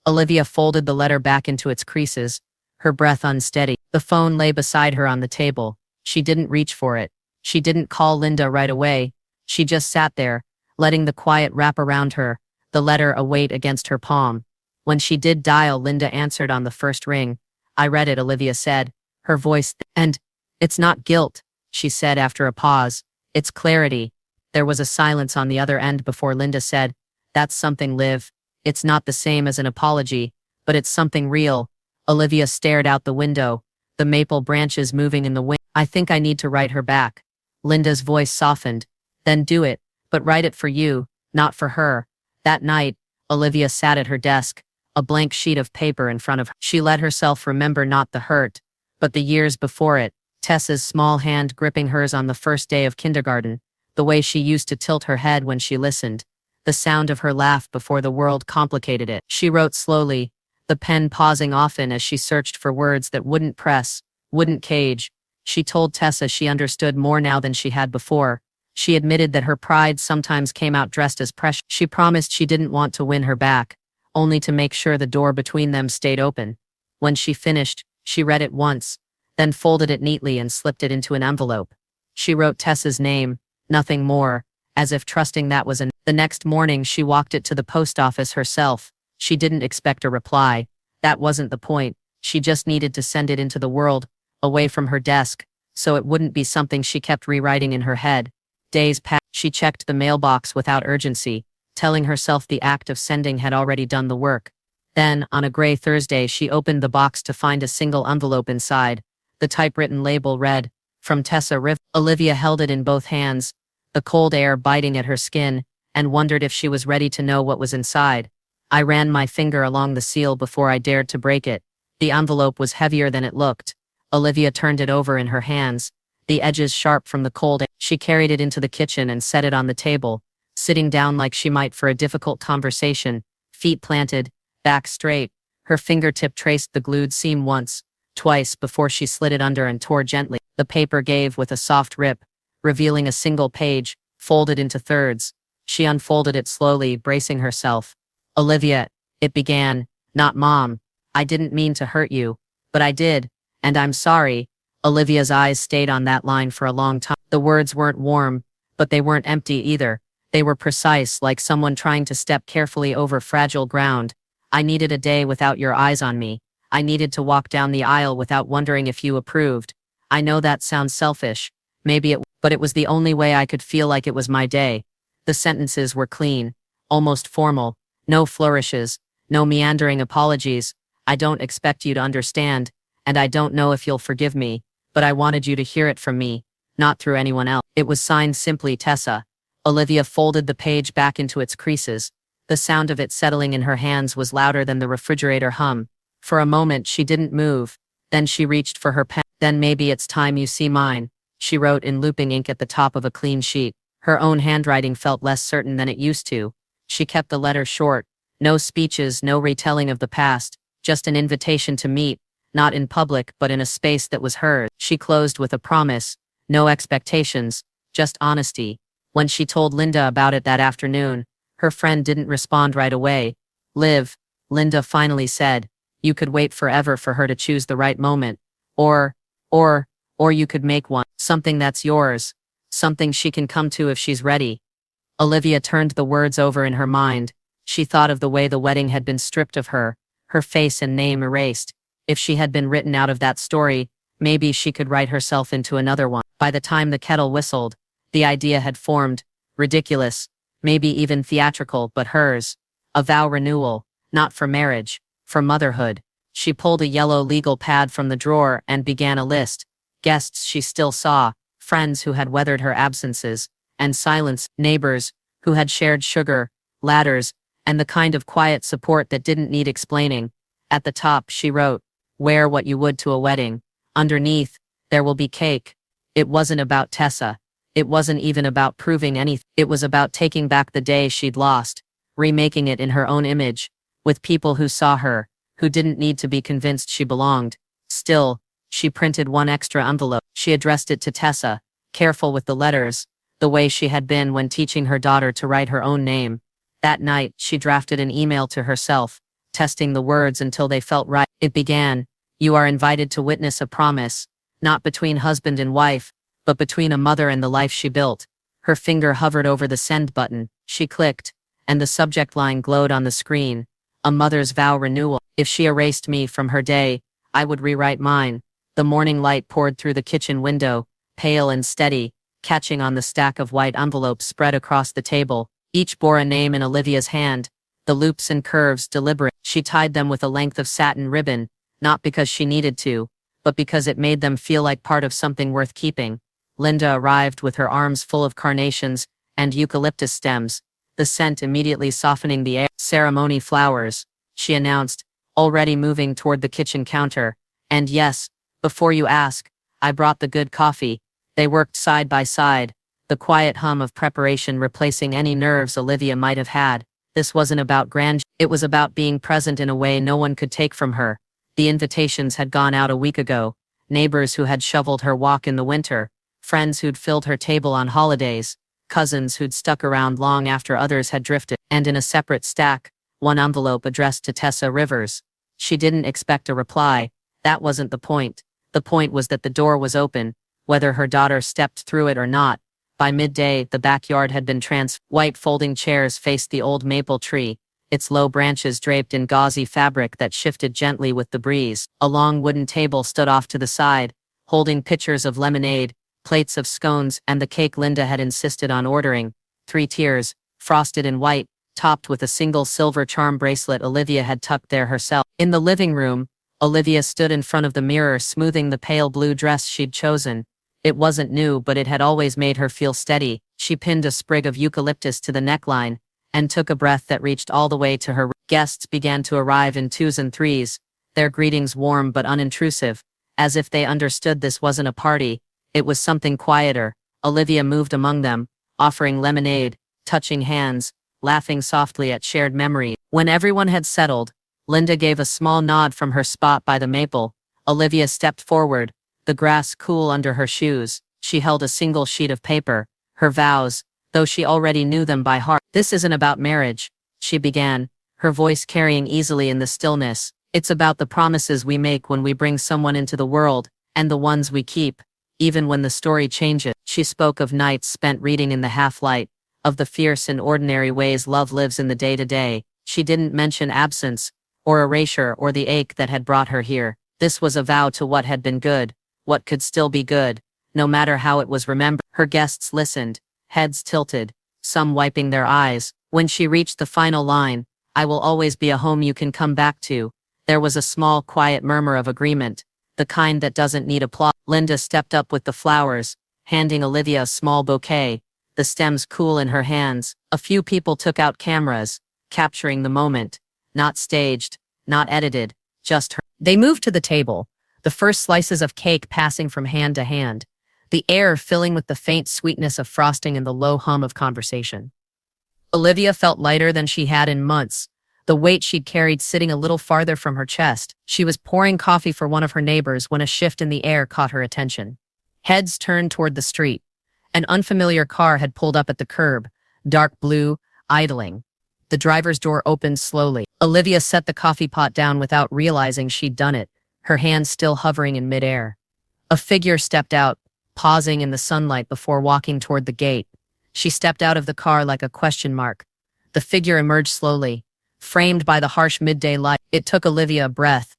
Speaker 1: Olivia folded the letter back into its creases, her breath unsteady. The phone lay beside her on the table. She didn't reach for it. She didn't call Linda right away. She just sat there, letting the quiet wrap around her, the letter a weight against her palm. When she did dial, Linda answered on the first ring. I read it, Olivia said, her voice, and it's not guilt, she said after a pause. It's clarity. There was a silence on the other end before Linda said, that's something, Liv. It's not the same as an apology, but it's something real. Olivia stared out the window, the maple branches moving in the wind. I think I need to write her back. Linda's voice softened. Then do it, but write it for you, not for her. That night, Olivia sat at her desk, a blank sheet of paper in front of her. She let herself remember not the hurt, but the years before it, Tessa's small hand gripping hers on the first day of kindergarten, the way she used to tilt her head when she listened, the sound of her laugh before the world complicated it. She wrote slowly, the pen pausing often as she searched for words that wouldn't press, wouldn't cage. She told Tessa she understood more now than she had before. She admitted that her pride sometimes came out dressed as pressure. She promised she didn't want to win her back, only to make sure the door between them stayed open. When she finished, she read it once, then folded it neatly and slipped it into an envelope. She wrote Tessa's name, Nothing more, as if trusting that was The next morning she walked it to the post office herself. She didn't expect a reply. That wasn't the point. She just needed to send it into the world, away from her desk, so it wouldn't be something she kept rewriting in her head. Days passed. She checked the mailbox without urgency, telling herself the act of sending had already done the work. Then, on a gray Thursday, she opened the box to find a single envelope inside. The typewritten label read, "From Tessa Riv." Olivia held it in both hands, the cold air biting at her skin, and wondered if she was ready to know what was inside. I ran my finger along the seal before I dared to break it. The envelope was heavier than it looked. Olivia turned it over in her hands, the edges sharp from the cold air. She carried it into the kitchen and set it on the table, sitting down like she might for a difficult conversation, feet planted, back straight. Her fingertip traced the glued seam once, twice before she slid it under and tore gently. The paper gave with a soft rip, revealing a single page, folded into thirds. She unfolded it slowly, bracing herself. "Olivia," it began, "not Mom. I didn't mean to hurt you, but I did, and I'm sorry." Olivia's eyes stayed on that line for a long time. The words weren't warm, but they weren't empty either. They were precise, like someone trying to step carefully over fragile ground. "I needed a day without your eyes on me. I needed to walk down the aisle without wondering if you approved. I know that sounds selfish. But it was the only way I could feel like it was my day." The sentences were clean, almost formal, no flourishes, no meandering apologies. "I don't expect you to understand, and I don't know if you'll forgive me, but I wanted you to hear it from me, not through anyone else." It was signed simply Tessa. Olivia folded the page back into its creases. The sound of it settling in her hands was louder than the refrigerator hum. For a moment she didn't move, then she reached for her pen. "Then maybe it's time you see mine," she wrote in looping ink at the top of a clean sheet. Her own handwriting felt less certain than it used to. She kept the letter short. No speeches, no retelling of the past, just an invitation to meet, not in public but in a space that was hers. She closed with a promise, no expectations, just honesty. When she told Linda about it that afternoon, her friend didn't respond right away. "Liv," Linda finally said, "you could wait forever for her to choose the right moment. Or you could make one, something that's yours, something she can come to if she's ready." Olivia turned the words over in her mind. She thought of the way the wedding had been stripped of her face and name erased. If she had been written out of that story, maybe she could write herself into another one. By the time the kettle whistled, the idea had formed, ridiculous, maybe even theatrical, but hers. A vow renewal, not for marriage, for motherhood. She pulled a yellow legal pad from the drawer and began a list. Guests she still saw, friends who had weathered her absences, and silence, neighbors who had shared sugar, ladders, and the kind of quiet support that didn't need explaining. At the top, she wrote, "Wear what you would to a wedding." Underneath, "There will be cake." It wasn't about Tessa. It wasn't even about proving anything. It was about taking back the day she'd lost, remaking it in her own image, with people who saw her, who didn't need to be convinced she belonged. Still, she printed one extra envelope. She addressed it to Tessa, careful with the letters, the way she had been when teaching her daughter to write her own name. That night, she drafted an email to herself, testing the words until they felt right. It began, "You are invited to witness a promise, not between husband and wife, but between a mother and the life she built." Her finger hovered over the send button. She clicked, and the subject line glowed on the screen. "A mother's vow renewal." If she erased me from her day, I would rewrite mine. The morning light poured through the kitchen window, pale and steady, catching on the stack of white envelopes spread across the table. Each bore a name in Olivia's hand, the loops and curves deliberate. She tied them with a length of satin ribbon, not because she needed to, but because it made them feel like part of something worth keeping. Linda arrived with her arms full of carnations and eucalyptus stems, the scent immediately softening the air. "Ceremony flowers," she announced, already moving toward the kitchen counter. "And yes, before you ask, I brought the good coffee." They worked side by side, the quiet hum of preparation replacing any nerves Olivia might have had. This wasn't about grandeur. It was about being present in a way no one could take from her. The invitations had gone out a week ago, neighbors who had shoveled her walk in the winter, friends who'd filled her table on holidays, cousins who'd stuck around long after others had drifted, and in a separate stack, one envelope addressed to Tessa Rivers. She didn't expect a reply. That wasn't the point. The point was that the door was open, whether her daughter stepped through it or not. By midday, the backyard had been White folding chairs faced the old maple tree, its low branches draped in gauzy fabric that shifted gently with the breeze. A long wooden table stood off to the side, holding pitchers of lemonade, plates of scones, and the cake Linda had insisted on ordering. 3 tiers, frosted in white, topped with a single silver charm bracelet Olivia had tucked there herself. In the living room, Olivia stood in front of the mirror smoothing the pale blue dress she'd chosen. It wasn't new, but it had always made her feel steady. She pinned a sprig of eucalyptus to the neckline and took a breath that reached all the way to her. Guests began to arrive in 2s and 3s, their greetings warm but unintrusive, as if they understood this wasn't a party, it was something quieter. Olivia moved among them, offering lemonade, touching hands, laughing softly at shared memory. When everyone had settled, Linda gave a small nod from her spot by the maple. Olivia stepped forward, the grass cool under her shoes. She held a single sheet of paper, her vows, though she already knew them by heart. "This isn't about marriage," she began, her voice carrying easily in the stillness. "It's about the promises we make when we bring someone into the world, and the ones we keep, even when the story changes." She spoke of nights spent reading in the half-light, of the fierce and ordinary ways love lives in the day-to-day. She didn't mention absence, or erasure, or the ache that had brought her here. This was a vow to what had been good, what could still be good, no matter how it was remembered. Her guests listened, heads tilted, some wiping their eyes. When she reached the final line, "I will always be a home you can come back to," there was a small, quiet murmur of agreement, the kind that doesn't need applause. Linda stepped up with the flowers, handing Olivia a small bouquet, the stems cool in her hands. A few people took out cameras, capturing the moment, not staged, not edited, just her. They moved to the table, the first slices of cake passing from hand to hand, the air filling with the faint sweetness of frosting and the low hum of conversation. Olivia felt lighter than she had in months, the weight she'd carried sitting a little farther from her chest. She was pouring coffee for one of her neighbors when a shift in the air caught her attention. Heads turned toward the street. An unfamiliar car had pulled up at the curb, dark blue, idling. The driver's door opened slowly. Olivia set the coffee pot down without realizing she'd done it, her hands still hovering in midair. A figure stepped out, pausing in the sunlight before walking toward the gate. She stepped out of the car like a question mark. The figure emerged slowly, framed by the harsh midday light. It took Olivia a breath,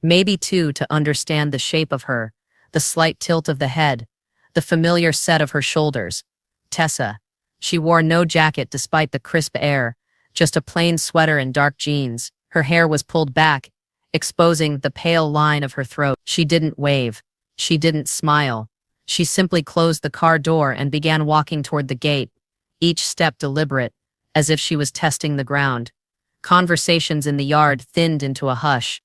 Speaker 1: maybe two, to understand the shape of her, the slight tilt of the head, the familiar set of her shoulders. Tessa. She wore no jacket despite the crisp air, just a plain sweater and dark jeans. Her hair was pulled back, exposing the pale line of her throat. She didn't wave. She didn't smile. She simply closed the car door and began walking toward the gate, each step deliberate, as if she was testing the ground. Conversations in the yard thinned into a hush.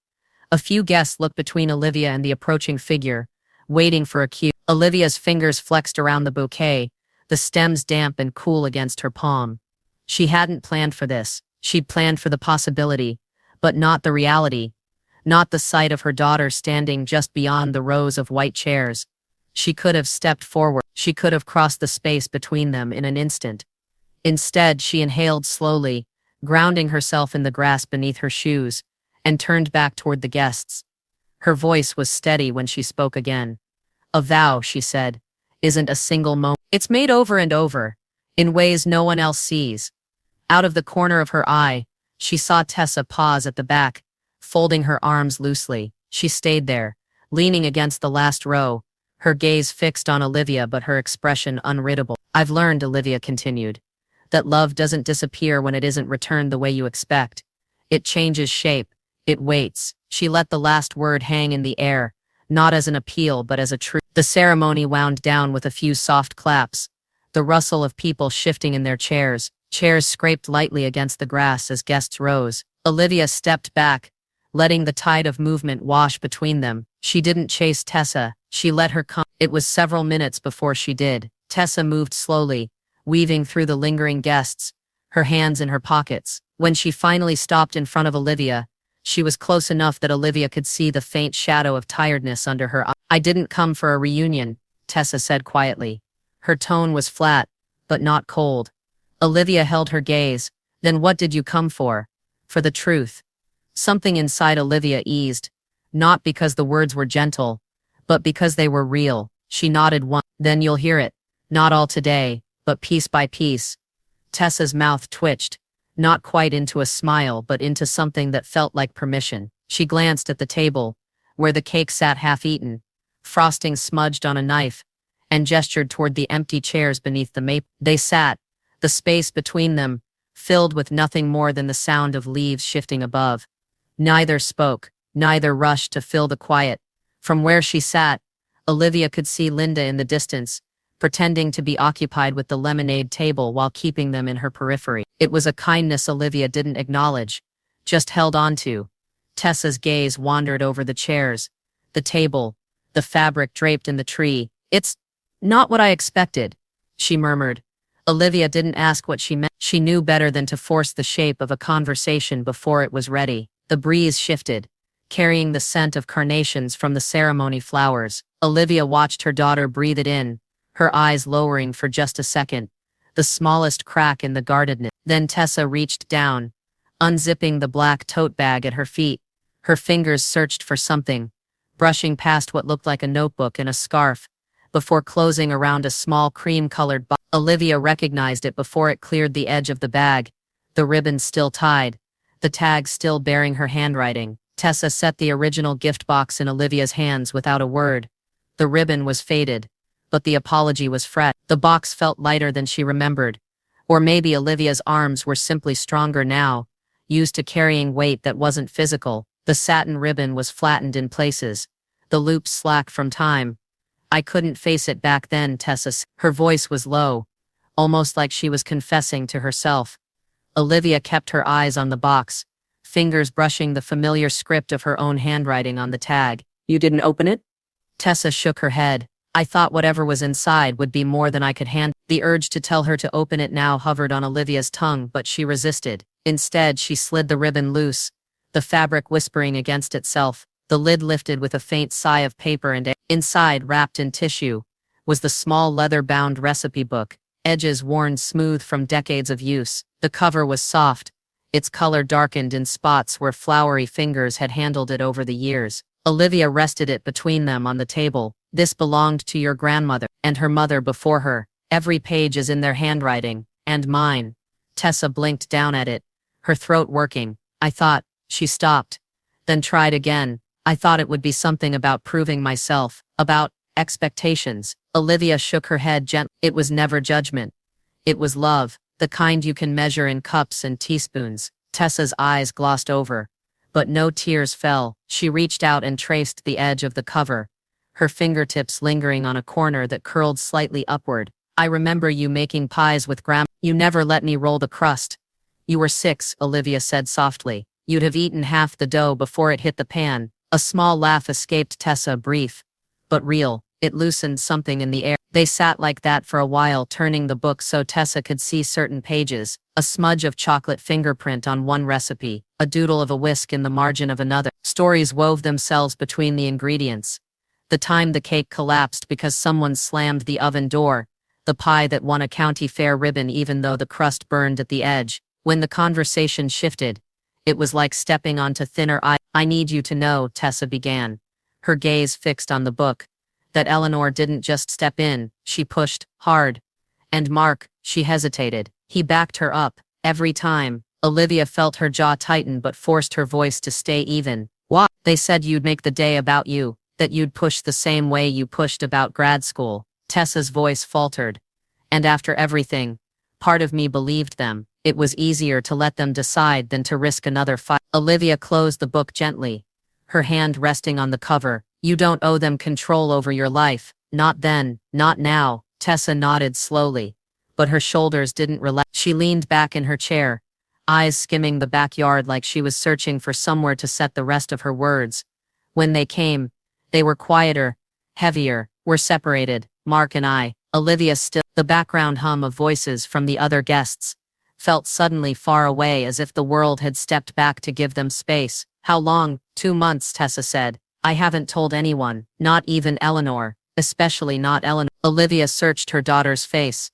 Speaker 1: A few guests looked between Olivia and the approaching figure, waiting for a cue. Olivia's fingers flexed around the bouquet, the stems damp and cool against her palm. She hadn't planned for this. She'd planned for the possibility, but not the reality. Not the sight of her daughter standing just beyond the rows of white chairs. She could have stepped forward. She could have crossed the space between them in an instant. Instead, she inhaled slowly, grounding herself in the grass beneath her shoes, and turned back toward the guests. Her voice was steady when she spoke again. "A vow," she said, "isn't a single moment. It's made over and over, in ways no one else sees." Out of the corner of her eye, she saw Tessa pause at the back, folding her arms loosely. She stayed there, leaning against the last row, her gaze fixed on Olivia but her expression unreadable. "I've learned," Olivia continued, "that love doesn't disappear when it isn't returned the way you expect. It changes shape. It waits." She let the last word hang in the air, not as an appeal but as a truth. The ceremony wound down with a few soft claps, the rustle of people shifting in their chairs. Chairs scraped lightly against the grass as guests rose. Olivia stepped back, letting the tide of movement wash between them. She didn't chase Tessa, she let her come. It was several minutes before she did. Tessa moved slowly, weaving through the lingering guests, her hands in her pockets. When she finally stopped in front of Olivia, she was close enough that Olivia could see the faint shadow of tiredness under her eye. "I didn't come for a reunion," Tessa said quietly. Her tone was flat, but not cold. Olivia held her gaze. "Then what did you come for?" "For the truth." Something inside Olivia eased, not because the words were gentle, but because they were real. She nodded once. "Then you'll hear it. Not all today, but piece by piece. Tessa's mouth twitched, not quite into a smile but into something that felt like permission. She glanced at the table, where the cake sat half-eaten, frosting smudged on a knife, and gestured toward the empty chairs beneath the maple. They sat, the space between them, filled with nothing more than the sound of leaves shifting above. Neither spoke, neither rushed to fill the quiet. From where she sat, Olivia could see Linda in the distance, pretending to be occupied with the lemonade table while keeping them in her periphery. It was a kindness Olivia didn't acknowledge, just held on to. Tessa's gaze wandered over the chairs, the table, the fabric draped in the tree. "It's not what I expected," she murmured. Olivia didn't ask what she meant. She knew better than to force the shape of a conversation before it was ready. The breeze shifted, carrying the scent of carnations from the ceremony flowers. Olivia watched her daughter breathe it in, her eyes lowering for just a second, the smallest crack in the guardedness. Then Tessa reached down, unzipping the black tote bag at her feet. Her fingers searched for something, brushing past what looked like a notebook and a scarf, before closing around a small cream-colored box. Olivia recognized it before it cleared the edge of the bag, the ribbon still tied, the tag still bearing her handwriting. Tessa set the original gift box in Olivia's hands without a word. The ribbon was faded, but the apology was fresh. The box felt lighter than she remembered, or maybe Olivia's arms were simply stronger now, used to carrying weight that wasn't physical. The satin ribbon was flattened in places, the loops slack from time. "I couldn't face it back then," Tessa said. Her voice was low, almost like she was confessing to herself. Olivia kept her eyes on the box, fingers brushing the familiar script of her own handwriting on the tag. "You didn't open it?" Tessa shook her head. "I thought whatever was inside would be more than I could handle." The urge to tell her to open it now hovered on Olivia's tongue, but she resisted. Instead, she slid the ribbon loose, the fabric whispering against itself. The lid lifted with a faint sigh of paper, and inside, wrapped in tissue, was the small leather-bound recipe book, edges worn smooth from decades of use. The cover was soft, its color darkened in spots where flowery fingers had handled it over the years. Olivia rested it between them on the table. "This belonged to your grandmother, and her mother before her. Every page is in their handwriting, and mine." Tessa blinked down at it, her throat working. "I thought," she stopped, then tried again. "I thought it would be something about proving myself, about expectations." Olivia shook her head gently. "It was never judgment. It was love, the kind you can measure in cups and teaspoons." Tessa's eyes glossed over, but no tears fell. She reached out and traced the edge of the cover, her fingertips lingering on a corner that curled slightly upward. "I remember you making pies with Grandma. You never let me roll the crust." "You were 6, Olivia said softly. "You'd have eaten half the dough before it hit the pan." A small laugh escaped Tessa, brief, but real. It loosened something in the air. They sat like that for a while, turning the book so Tessa could see certain pages, a smudge of chocolate fingerprint on one recipe, a doodle of a whisk in the margin of another. Stories wove themselves between the ingredients. The time the cake collapsed because someone slammed the oven door, the pie that won a county fair ribbon even though the crust burned at the edge. When the conversation shifted, it was like stepping onto thinner ice. "I need you to know," Tessa began, her gaze fixed on the book, "that Eleanor didn't just step in, she pushed, hard. And Mark," she hesitated. "He backed her up, every time." Olivia felt her jaw tighten but forced her voice to stay even. "Why? They said you'd make the day about you, that you'd push the same way you pushed about grad school." Tessa's voice faltered. "And after everything, part of me believed them. It was easier to let them decide than to risk another fight." Olivia closed the book gently, her hand resting on the cover. "You don't owe them control over your life. Not then, not now." Tessa nodded slowly, but her shoulders didn't relax. She leaned back in her chair, eyes skimming the backyard like she was searching for somewhere to set the rest of her words. When they came, they were quieter, heavier. "We're separated, Mark and I." Olivia still. The background hum of voices from the other guests felt suddenly far away, as if the world had stepped back to give them space. "How long?" 2 months, Tessa said. "I haven't told anyone, not even Eleanor, especially not Eleanor." Olivia searched her daughter's face,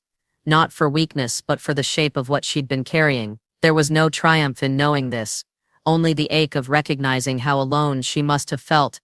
Speaker 1: not for weakness but for the shape of what she'd been carrying. There was no triumph in knowing this, only the ache of recognizing how alone she must have felt.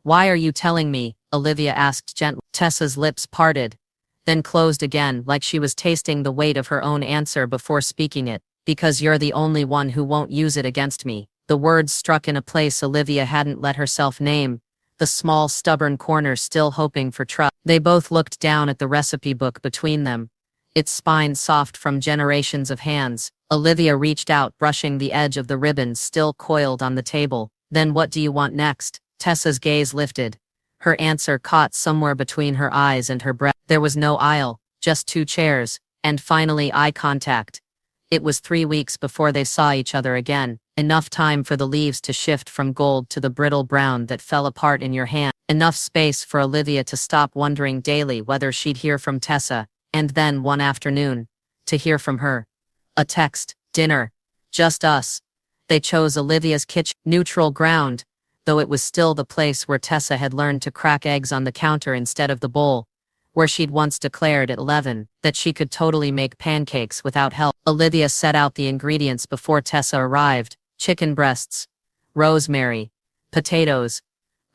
Speaker 1: "Why are you telling me?" Olivia asked gently. Tessa's lips parted, then closed again like she was tasting the weight of her own answer before speaking it. Because you're the only one who won't use it against me. The words struck in a place Olivia hadn't let herself name, the small stubborn corner still hoping for trust. They both looked down at the recipe book between them, its spine soft from generations of hands. Olivia reached out, brushing the edge of the ribbon still coiled on the table. Then what do you want next? Tessa's gaze lifted. Her answer caught somewhere between her eyes and her breath. There was no aisle, just 2 chairs, and finally eye contact. It was 3 weeks before they saw each other again, enough time for the leaves to shift from gold to the brittle brown that fell apart in your hand, enough space for Olivia to stop wondering daily whether she'd hear from Tessa, and then one afternoon, to hear from her. A text, dinner, just us. They chose Olivia's kitchen, neutral ground, though it was still the place where Tessa had learned to crack eggs on the counter instead of the bowl, where she'd once declared at 11 that she could totally make pancakes without help. Olivia set out the ingredients before Tessa arrived: chicken breasts, rosemary, potatoes,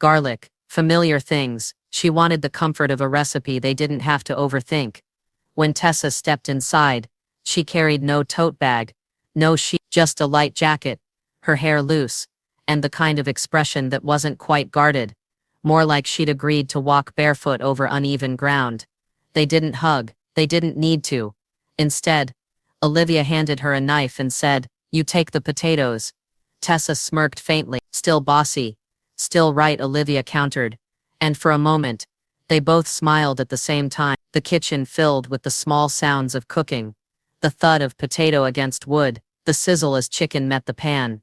Speaker 1: garlic, familiar things. She wanted the comfort of a recipe they didn't have to overthink. When Tessa stepped inside, she carried no tote bag, no sheet, just a light jacket, her hair loose, and the kind of expression that wasn't quite guarded, more like she'd agreed to walk barefoot over uneven ground. They didn't hug, they didn't need to. Instead, Olivia handed her a knife and said, "You take the potatoes." Tessa smirked faintly. "Still bossy. Still right," Olivia countered. And for a moment, they both smiled at the same time. The kitchen filled with the small sounds of cooking. The thud of potato against wood, the sizzle as chicken met the pan,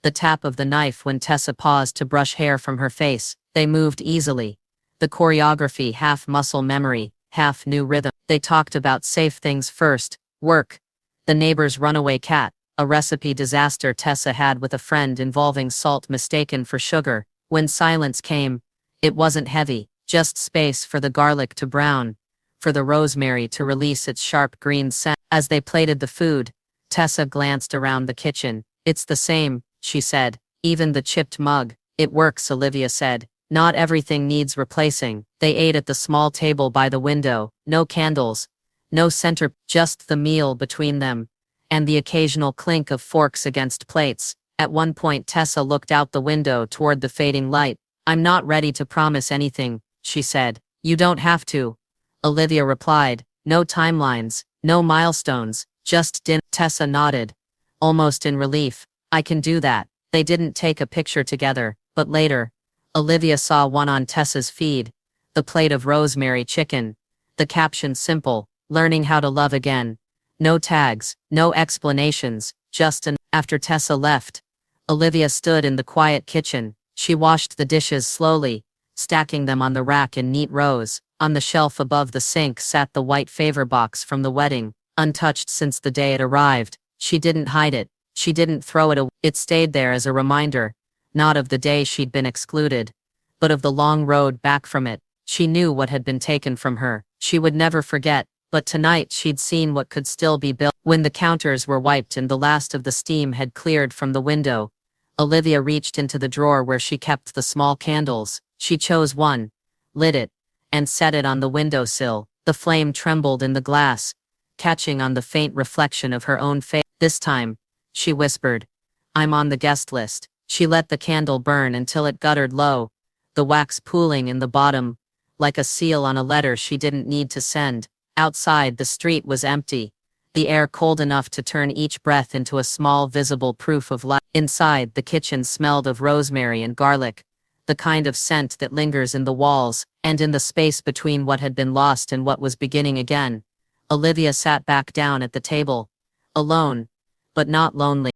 Speaker 1: the tap of the knife when Tessa paused to brush hair from her face. They moved easily. The choreography, half muscle memory, half new rhythm. They talked about safe things first: work, the neighbor's runaway cat, a recipe disaster Tessa had with a friend involving salt mistaken for sugar. When silence came, it wasn't heavy, just space for the garlic to brown, for the rosemary to release its sharp green scent. As they plated the food, Tessa glanced around the kitchen. "It's the same," she said. "Even the chipped mug." "It works," Olivia said. "Not everything needs replacing." They ate at the small table by the window, no candles, no center, just the meal between them, and the occasional clink of forks against plates. At one point Tessa looked out the window toward the fading light. "I'm not ready to promise anything," she said. "You don't have to," Olivia replied. "No timelines, no milestones, just dinner." Tessa nodded, almost in relief. "I can do that." They didn't take a picture together, but later, Olivia saw one on Tessa's feed, the plate of rosemary chicken, the caption simple: "Learning how to love again." No tags, no explanations, just an. After Tessa left, Olivia stood in the quiet kitchen. She washed the dishes slowly, stacking them on the rack in neat rows. On the shelf above the sink sat the white favor box from the wedding, untouched since the day it arrived. She didn't hide it. She didn't throw it away. It stayed there as a reminder, not of the day she'd been excluded, but of the long road back from it. She knew what had been taken from her. She would never forget, but tonight she'd seen what could still be built. When the counters were wiped and the last of the steam had cleared from the window, Olivia reached into the drawer where she kept the small candles. She chose one, lit it, and set it on the windowsill. The flame trembled in the glass, catching on the faint reflection of her own face. "This time," she whispered, "I'm on the guest list." She let the candle burn until it guttered low, the wax pooling in the bottom, like a seal on a letter she didn't need to send. Outside, the street was empty, the air cold enough to turn each breath into a small visible proof of life. Inside, the kitchen smelled of rosemary and garlic, the kind of scent that lingers in the walls, and in the space between what had been lost and what was beginning again. Olivia sat back down at the table, alone, but not lonely.